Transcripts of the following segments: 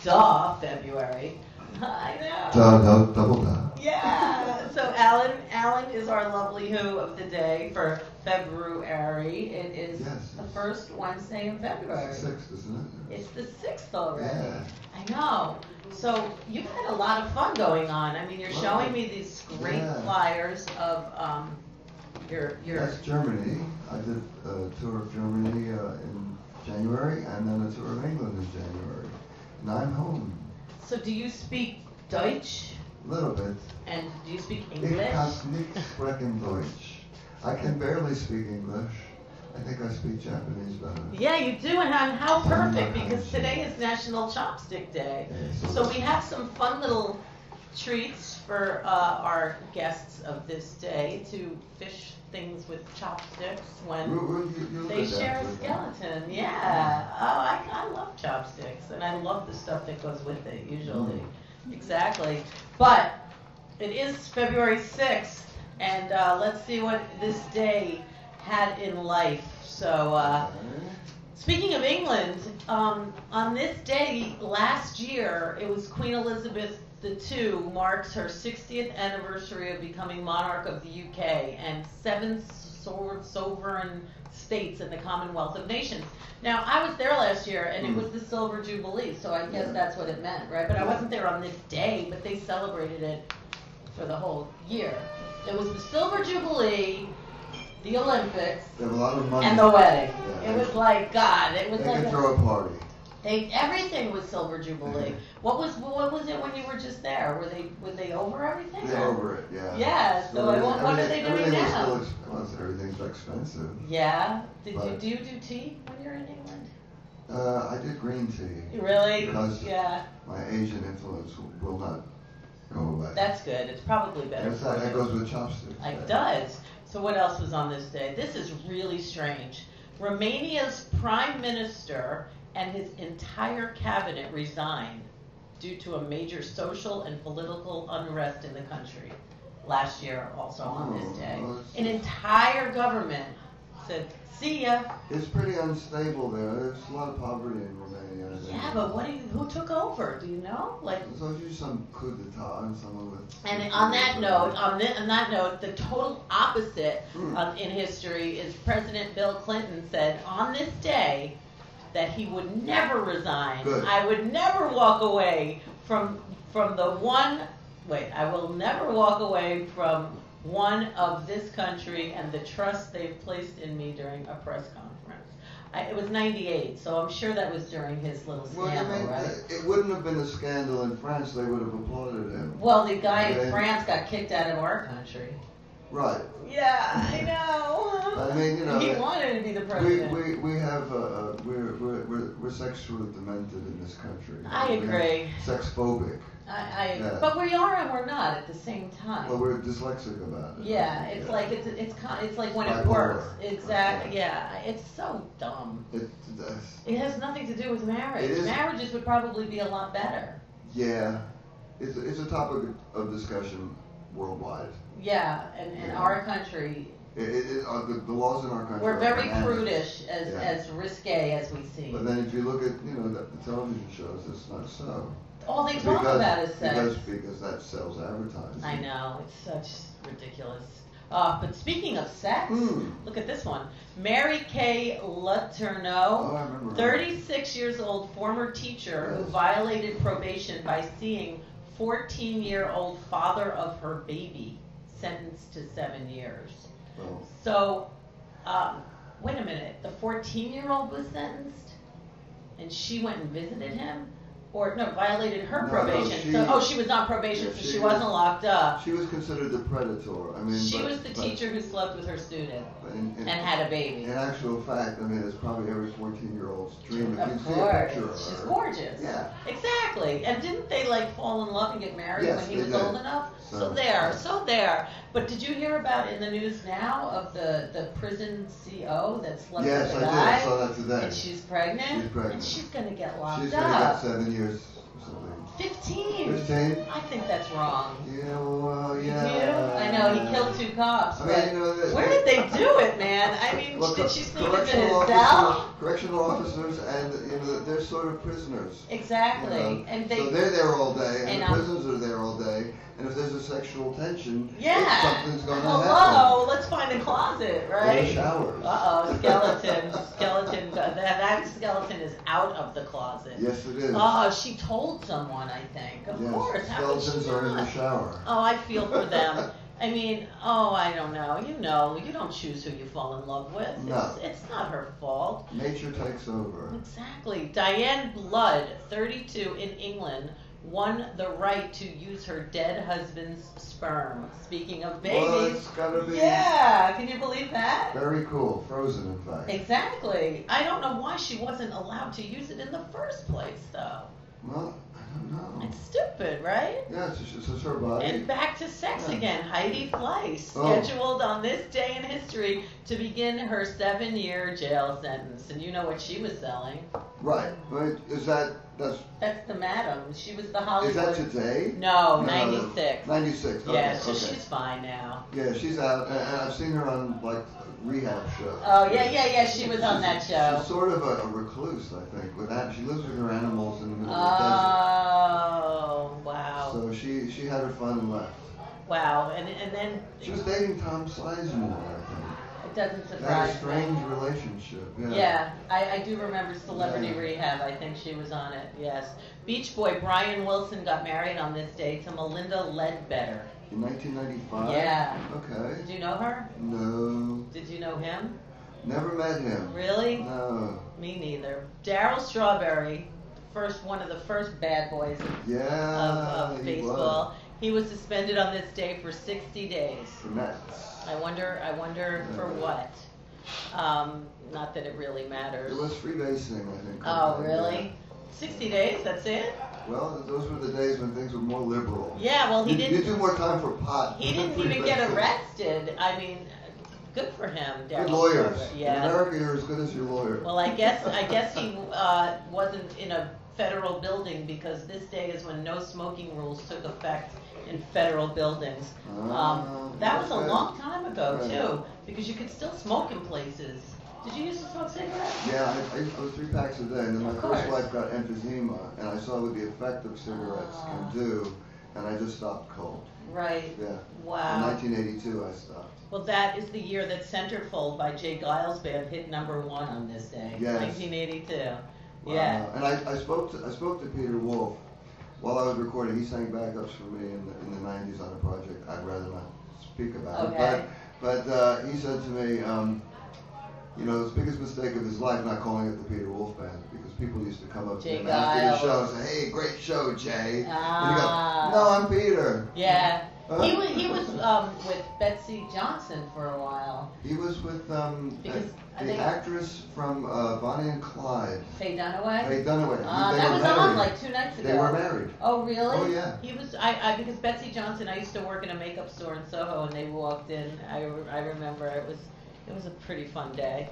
duh, February. I know. Double duh. Yeah. So ALaN is our lovely who of the day for February. It is the first Wednesday in February. It's the 6th, isn't it? It's the 6th already. Yeah. I know. So you've had a lot of fun going on. I mean, you're showing me these great flyers of your. That's Germany. I did a tour of Germany in January, and then a tour of England in January. And I'm home. So do you speak Deutsch? A little bit. And do you speak Ich English? kann nicht sprechen Deutsch. I can barely speak English. I think I speak Japanese better. Yeah, you do, and how perfect, because today is National Chopstick Day. Yeah, so we have some fun little treats for our guests of this day to fish things with chopsticks when they share a skeleton. Yeah. Oh, I love chopsticks, and I love the stuff that goes with it, usually. Exactly. But it is February 6th, and let's see what this day had in life. So, speaking of England, on this day last year, it was Queen Elizabeth II marks her 60th anniversary of becoming monarch of the UK and 7 sovereign states in the Commonwealth of Nations. Now, I was there last year, and it was the Silver Jubilee, so I guess that's what it meant, right? But I wasn't there on this day, but they celebrated it for the whole year. It was the Silver Jubilee, the Olympics, a lot of money. And the wedding. Yeah. It was like, God, it was they like could throw a party. Everything was Silver Jubilee. What was it when you were just there? Were they over everything? They're over it, yeah. Yeah. So what are they doing now? Everything's expensive. Yeah. Do you do tea when you're in England? I did green tea. Really? Because my Asian influence will not go away. That's good. It's probably better. That goes with chopsticks. It does. So what else was on this day? This is really strange. Romania's prime minister and his entire cabinet resigned due to a major social and political unrest in the country. Last year, also on this day. An entire government said, see ya. It's pretty unstable there. There's a lot of poverty in Romania. Yeah, but who took over? Do you know? There's usually some coup d'etat and someone with. And on that note, the total opposite in history is President Bill Clinton said on this day that he would never resign. Good. I would never walk away from the one. Wait, I will never walk away from one of this country and the trust they've placed in me during a press conference. It was 98, so I'm sure that was during his little scandal, right? It wouldn't have been a scandal in France. They would have applauded him. Well, the guy in France got kicked out of our country. Right. Yeah, I know. I mean, he wanted to be the president. We have we're sexually demented in this country. I agree. Sex phobic. I agree. Yeah. But we are and we're not at the same time. Well, we're dyslexic about it. Yeah, it's like it's like when it works. Exactly. Yeah, it's so dumb. It has nothing to do with marriage. Marriages would probably be a lot better. Yeah, it's a topic of discussion worldwide. Yeah, and in our country, the laws in our country. We're very prudish, as risque as we seem. But then if you look at the television shows, it's not so. All they talk about is sex. Because that sells advertising. I know, it's such ridiculous. But speaking of sex, look at this one. Mary Kay Letourneau, 36 years old former teacher who violated probation by seeing 14-year-old father of her baby, sentenced to 7 years. Oh. So, wait a minute. The 14-year-old was sentenced, and she went and visited him? Or, no, violated her probation. She was on probation, so she wasn't locked up. She was considered the predator. She was the teacher who slept with her student and had a baby. In actual fact, it's probably every 14-year-old's dream. Of course. She's gorgeous. Yeah. Exactly. And didn't they, fall in love and get married when he was old enough? So there. But did you hear about in the news now of the prison CO that slept with the guy? Yes, I did. I saw that today. And she's pregnant? She's pregnant. And she's going to get locked up. She's going to get 7 years or something. 15? 15? I think that's wrong. Yeah, well, You yeah. do? I know, he killed 2 cops. I mean, you know, where did they do it, man? I mean, well, did she sneak into his cell? Correctional officers, and you know, they're sort of prisoners. Exactly. You know? And they, so they're there all day, and the and, prisoners are there all day. And if there's a sexual tension, yeah. something's going to happen. Hello, let's find a closet, right? Or the showers. Skeleton. That skeleton is out of the closet. Yes, it is. Oh, she told someone, I think. Of course. How could she Skeletons are in not? the shower. Oh, I feel for them. I mean, I don't know. You don't choose who you fall in love with. No. It's not her fault. Nature takes over. Exactly. Diane Blood, 32, in England, won the right to use her dead husband's sperm. Speaking of babies. Well, it's gotta be. Yeah, can you believe that? Very cool. Frozen, in fact. Exactly. I don't know why she wasn't allowed to use it in the first place, though. Well, I don't know. It's stupid, right? Yeah, it's her body. And back to sex again. Heidi Fleiss, Oh. scheduled on this day in history to begin her 7-year jail sentence. And you know what she was selling? Right. Right. That's the madam. She was the Hollywood. Is that today? No, 96. 96. Okay, Yeah, so okay. she's fine now. Yeah, she's out, and I've seen her on like rehab shows. Oh yeah. She was on that show. She's sort of a recluse, I think. With that, she lives with her animals in the middle of the desert. Oh, wow. So she had her fun and left. Wow, and then She was dating Tom Sizemore, I think. it doesn't They had surprise a me. strange relationship. Yeah. Yeah, I do remember Celebrity Yeah. Rehab. I think she was on it, yes. Beach Boy Brian Wilson got married on this day to Melinda Ledbetter. In 1995? Yeah. Okay. Did you know her? No. Did you know him? Never met him. Really? No. Me neither. Darryl Strawberry, one of the first bad boys of he baseball. was. He was suspended on this day for 60 days. The Mets. I wonder for what. Not that it really matters. It was freebasing, I think. Oh, really? 60 days, that's it? Well, those were the days when things were more liberal. Yeah, well, You do more time for pot. He didn't even get arrested. I mean, good for him, Darryl. Good lawyers. Strawberry. Yeah. In America, you're as good as your lawyer. Well, I guess he wasn't in a federal building because this day is when no smoking rules took effect in federal buildings. That was a long time ago too, because you could still smoke in places. Did you used to smoke cigarettes? Yeah, I was 3 packs a day, and then my Of first course. wife got emphysema, and I saw what the effect of cigarettes can do, and I just stopped cold. Right. Yeah. Wow. In 1982, I stopped. Well, that is the year that Centerfold by Jay Giles Band hit '1 on this day. Yes. 1982. Wow. Yeah. And I spoke to Peter Wolf while I was recording. He sang backups for me in the 90s on a project I'd rather not speak about. Okay. But he said to me, you know, his biggest mistake of his life not calling it the Peter Wolf Band, because people used to come up to Jay him after the Giles. show and say, "Hey, great show, Jay." Ah. And he'd go, "No, I'm Peter." Yeah. Huh? He was with Betsy Johnson for a while. He was with Because I the think- actress from Bonnie and Clyde. Faye Dunaway? Faye Dunaway. They That were was married. on like 2 nights ago. They were married. Oh, really? Oh, yeah. He was, because Betsy Johnson, I used to work in a makeup store in Soho, and they walked in. I remember it was a pretty fun day.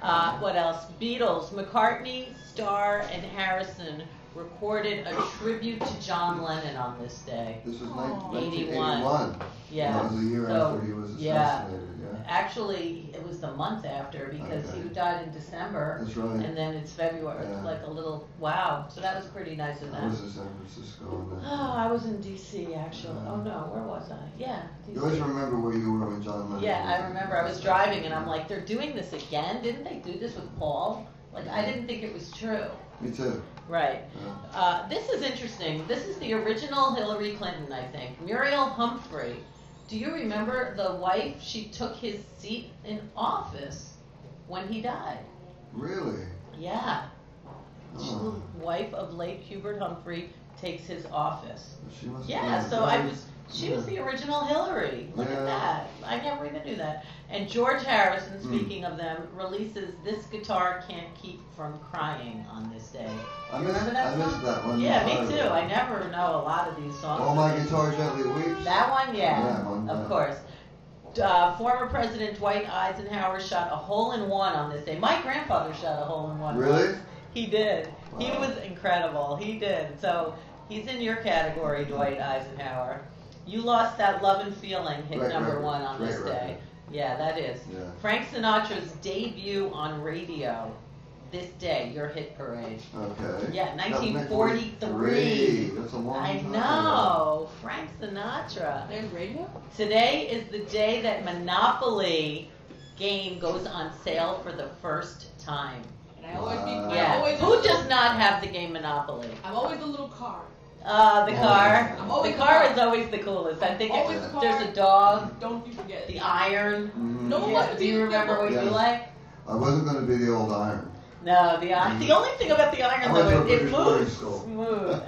Okay. What else? Beatles, McCartney, Starr, and Harrison recorded a tribute to John Lennon on this day. This was 81. 1981. Yeah. That was a year So, after he was yeah. assassinated, yeah. Actually, it was the month after because Okay. he died in December. That's right. And then it's February. Yeah. It's like a little, wow. So that was pretty nice of I them. was in San Francisco on that. Oh, I was in D.C. actually. Yeah. Oh no, where was I? Yeah, You always D.C. remember where you were when John Lennon Yeah, was I remember. I was driving and I'm like, they're doing this again? Didn't they do this with Paul? Like, I didn't think it was true. Me too. Right. Yeah. This is interesting. This is the original Hillary Clinton, I think. MeRRiLL Humphrey. Do you remember the wife? She took his seat in office when he died. Really? Yeah. Oh. The wife of late Hubert Humphrey takes his office. She must have Yeah, been so very- she was the original Hillary. Look Yeah. at that. I never even knew that. And George Harrison, Hmm. speaking of them, releases This Guitar Can't Keep From Crying on this day. I You missed, remember that I song? missed that one. Yeah, me entirely. too. I never know a lot of these songs. All My Guitar Gently Weeps. That one, yeah, That one, of yeah. course. Former President Dwight Eisenhower shot a hole-in-one on this day. My grandfather shot a hole-in-one. Really? once. He did. He Wow. was incredible. He did. So he's in your category, Dwight Eisenhower. You lost that love and feeling hit Great number record. 1 on Great this record. day. Yeah, that is. Yeah. Frank Sinatra's debut on radio this day, your hit parade. Okay. Yeah, That was 1943. That's a long I time know. Frank Sinatra. There's radio? Today is the day that Monopoly game goes on sale for the first time. And I always be, Yeah. I'm always Who does not have the game Monopoly? I'm always a little car. The car. I'm always The the car car. is always the coolest. I think Always it's, the car. there's a dog, Don't you forget. the iron. Mhm. No, Yeah, what do you remember what Yes. you like? I wasn't going to be the old iron. No, the iron. The only thing about the I iron went though to a is it British boarding moves school. smooth.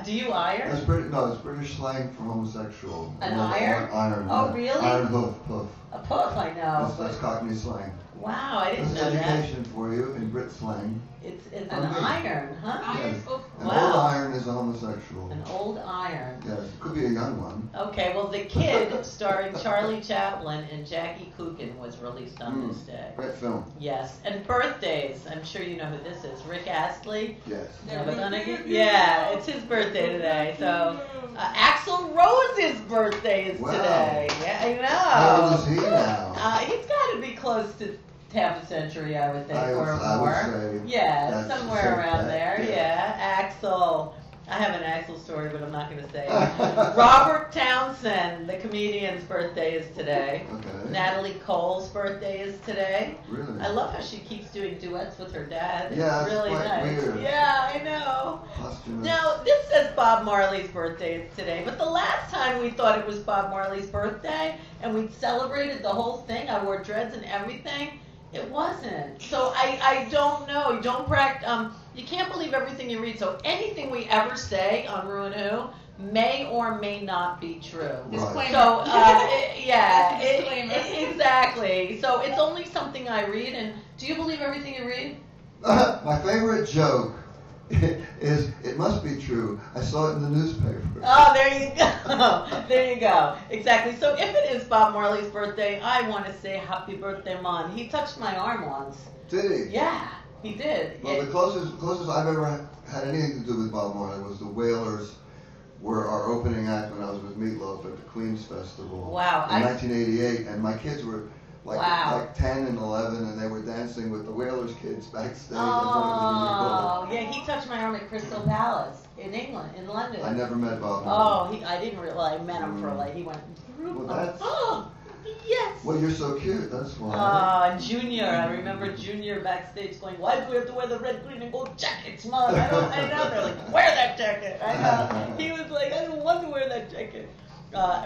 Do you iron? That's it's British slang for homosexual. An Well, iron? Iron. Oh, yeah. really? Iron hoof, puff. A puff, I know. That's Cockney slang. Wow, I didn't This know is that. education for you in Brit slang. It's an Okay. iron, huh? Iron. Yes. Oh, An Wow. old iron is a homosexual. An old iron. Yes, it could be a young one. Okay, well, The Kid, starring Charlie Chaplin and Jackie Coogan, was released on this day. Great film. Yes, and birthdays. I'm sure you know who this is. Rick Astley. Yes. Never gonna get. Yeah, it's his birthday today. So, Axl Rose's birthday is Wow. today. Yeah, I know. How old is he now? He's got to be close to half a century, I would think, I or would more. say Yeah, that's a somewhere safe around bet, there. yeah. Yeah, Axl. I have an Axl story, but I'm not going to say it. Robert Townsend, the comedian's birthday is today. Okay. Natalie Cole's birthday is today. Really? I love how she keeps doing duets with her dad. Yeah, It's it's really quite nice. weird. Yeah, I know. Posthumous. Now, this says Bob Marley's birthday is today, but the last time we thought it was Bob Marley's birthday and we celebrated the whole thing, I wore dreads and everything, it wasn't. So I don't know. You don't you can't believe everything you read. So anything we ever say on rew-who may or may not be true. Disclaimer. So, yeah, That's a disclaimer. exactly. So it's only something I read. And do you believe everything you read? My favorite joke is, it must be true. I saw it in the newspaper. Oh, there you go. There you go. Exactly. So if it is Bob Marley's birthday, I want to say happy birthday, Mon. He touched my arm once. Did he? Yeah, he did. Well, the closest I've ever had anything to do with Bob Marley was the Wailers were our opening act when I was with MeRRiLL at the Queens Festival Wow, in 1988, and my kids were like 10 and 11, and they were dancing with the Wailers kids backstage. I thought it was Oh, yeah, he touched my arm at Crystal Palace in England, in London. really cool. I never met Bob Oh, Marley. I didn't realize. I met him for he went. Well, that's- Oh, yes. Well, you're so cute, that's why. Junior, I remember Junior backstage going, why do we have to wear the red, green, and gold jackets, Mom? I know. They're like, wear that jacket. I know. He was like, I don't want to wear that jacket.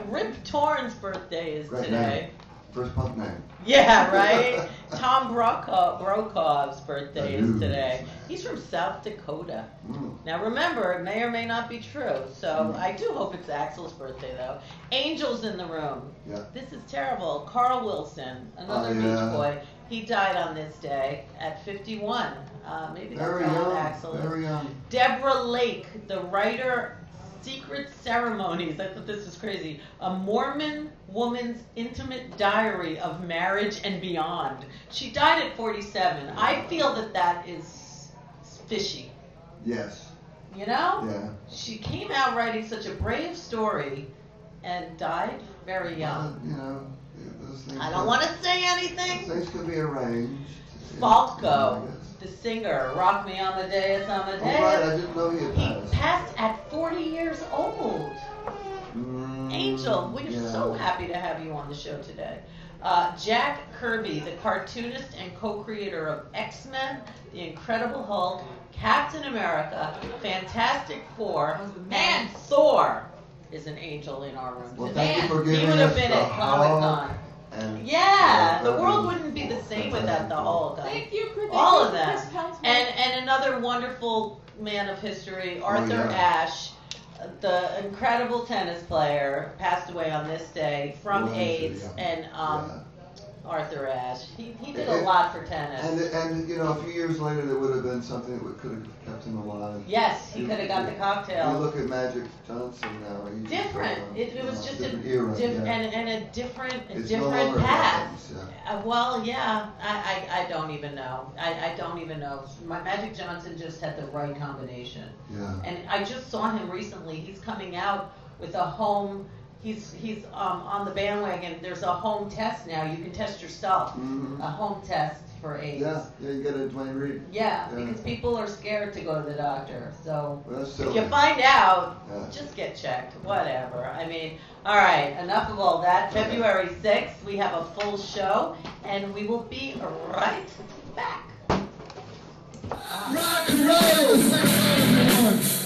Rip Torn's birthday is Great today. name. First punk name. Yeah, right? Tom Brokaw's birthday is Ooh. today. He's from South Dakota. Mm. Now remember, it may or may not be true, so I do hope it's Axel's birthday though. Angel's in the room. Yeah. This is terrible. Carl Wilson, another Beach Boy. He died on this day at 51. Maybe that's Very how old young. Axel is. Very young. Deborah Lake, the writer, Secret Ceremonies. I thought this was crazy. A Mormon woman's intimate diary of marriage and beyond. She died at 47. I feel that is fishy. Yes. You know? Yeah. She came out writing such a brave story and died very young. You know, those things. I don't want to say anything. Things could be arranged. Falco, I guess. the singer, Rock Me Amadeus Oh, right, Amadeus. I didn't know he had He passed. passed at 40 years old. Angel, we're yeah. so happy to have you on the show today. Jack Kirby, the cartoonist and co-creator of X-Men, The Incredible Hulk, Captain America, Fantastic Four, and Thor is an angel in our room Well, today. thank you for He giving would have us been the at Comic-Con. Hulk and Yeah, the that world was wouldn't be the same without the Hulk. Thank you, Chris. All of Chris them. Hemsworth. And another wonderful man of history, Arthur yeah. Ashe, the incredible tennis player, passed away on this day from Well, AIDS. yeah. And Arthur Ashe. He did a lot for tennis. And you know, a few years later, there would have been something that could have kept him alive. Yes, he could have got the cocktail. You look at Magic Johnson now. He's Different. It was just a different era. and a different It's no different longer path. happens, yeah. Well, yeah, I don't even know. I don't even know. My Magic Johnson just had the right combination. Yeah. And I just saw him recently. He's coming out with a home. He's on the bandwagon. There's a home test now. You can test yourself. Mm-hmm. A home test for AIDS. Yeah, you get a Dwayne Reed. Yeah, because people are scared to go to the doctor. So Well, that's if silly. you find out, Yeah. just get checked. Whatever. I mean, all right. Enough of all that. Okay. February 6th, we have a full show, and we will be right back. Rock and roll!